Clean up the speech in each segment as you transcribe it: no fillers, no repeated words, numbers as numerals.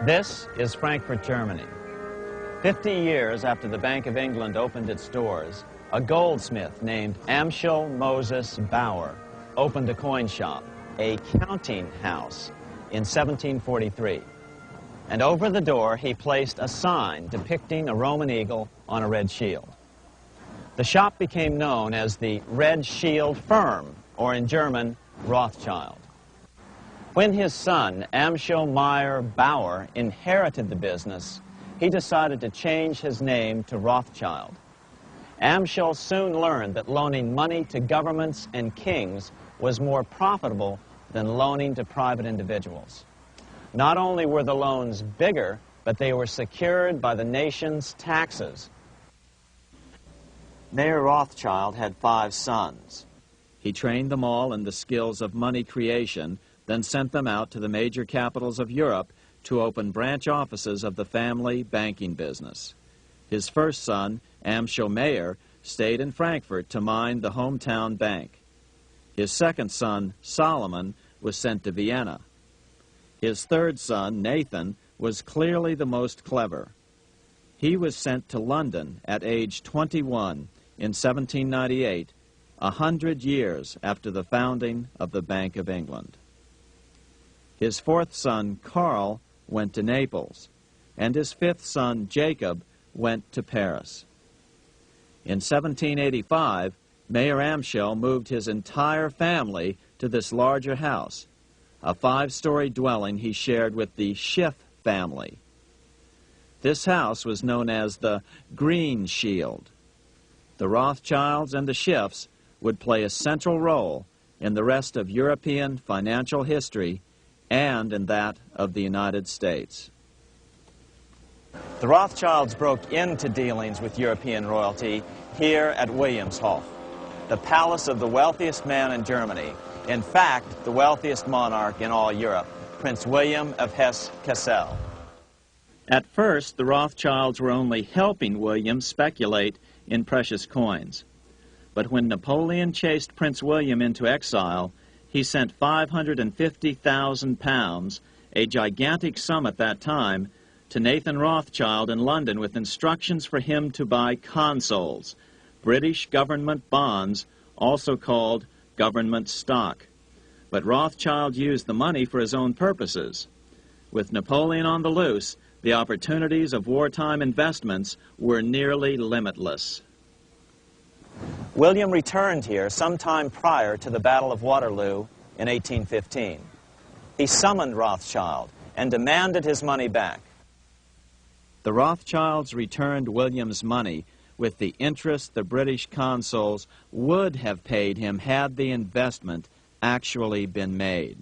This is Frankfurt, Germany. 50 years after the Bank of England opened its doors, a goldsmith named Amschel Moses Bauer opened a coin shop, a counting house, in 1743. And over the door he placed a sign depicting a Roman eagle on a red shield. The shop became known as the Red Shield Firm, or in German, Rothschild. When his son, Amschel Meyer Bauer, inherited the business, he decided to change his name to Rothschild. Amschel soon learned that loaning money to governments and kings was more profitable than loaning to private individuals. Not only were the loans bigger, but they were secured by the nation's taxes. Mayer Rothschild had 5 sons. He trained them all in the skills of money creation, then sent them out to the major capitals of Europe to open branch offices of the family banking business. His first son, Amschel Meyer, stayed in Frankfurt to mind the hometown bank. His second son, Solomon, was sent to Vienna. His third son, Nathan, was clearly the most clever. He was sent to London at age 21 in 1798, 100 years after the founding of the Bank of England. His fourth son, Karl, went to Naples, and his fifth son, Jacob, went to Paris. In 1785, Mayer Amschel moved his entire family to this larger house, a 5-story dwelling he shared with the Schiff family. This house was known as the Green Shield. The Rothschilds and the Schiffs would play a central role in the rest of European financial history and in that of the United States. The Rothschilds broke into dealings with European royalty here at Wilhelmshof, the palace of the wealthiest man in Germany. In fact, the wealthiest monarch in all Europe, Prince William of Hesse-Kassel. At first, the Rothschilds were only helping William speculate in precious coins. But when Napoleon chased Prince William into exile, he sent 550,000 pounds, a gigantic sum at that time, to Nathan Rothschild in London with instructions for him to buy consols, British government bonds, also called government stock. But Rothschild used the money for his own purposes. With Napoleon on the loose, the opportunities of wartime investments were nearly limitless. William returned here sometime prior to the Battle of Waterloo in 1815. He summoned Rothschild and demanded his money back. The Rothschilds returned William's money with the interest the British consuls would have paid him had the investment actually been made.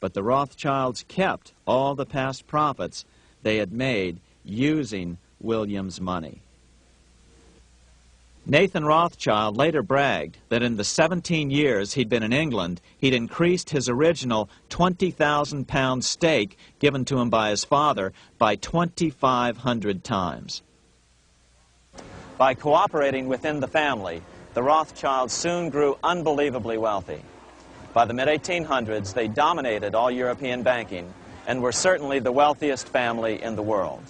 But the Rothschilds kept all the past profits they had made using William's money. Nathan Rothschild later bragged that in the 17 years he'd been in England, he'd increased his original 20,000 pound stake given to him by his father by 2,500 times. By cooperating within the family, the Rothschilds soon grew unbelievably wealthy. By the mid-1800s, they dominated all European banking and were certainly the wealthiest family in the world.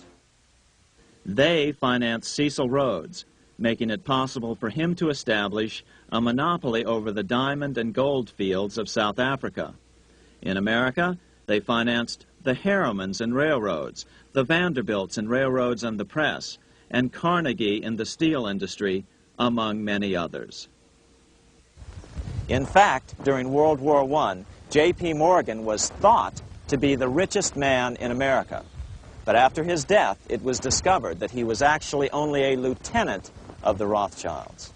They financed Cecil Rhodes, making it possible for him to establish a monopoly over the diamond and gold fields of South Africa. In America, they financed the Harrimans and railroads, the Vanderbilts and railroads and the press, and Carnegie in the steel industry, among many others. In fact, during World War I, J.P. Morgan was thought to be the richest man in America. But after his death, it was discovered that he was actually only a lieutenant of the Rothschilds.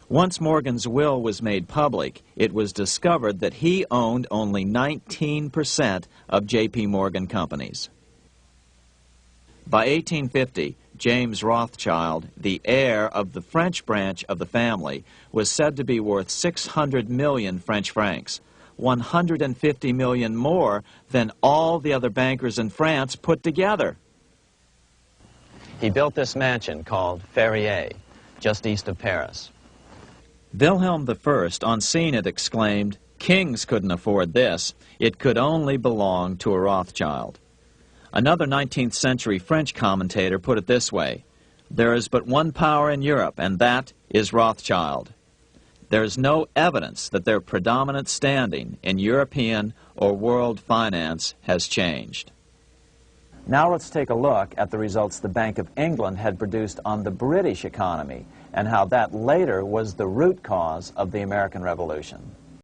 Once Morgan's will was made public, it was discovered that he owned only 19% of J.P. Morgan companies. By 1850, James Rothschild, the heir of the French branch of the family, was said to be worth 600 million French francs, 150 million more than all the other bankers in France put together. He built this mansion called Ferrier, just east of Paris. Wilhelm I, on seeing it, exclaimed, "Kings couldn't afford this. It could only belong to a Rothschild." Another 19th century French commentator put it this way: "There is but one power in Europe, and that is Rothschild." There is no evidence that their predominant standing in European or world finance has changed. Now let's take a look at the results the Bank of England had produced on the British economy and how that later was the root cause of the American Revolution.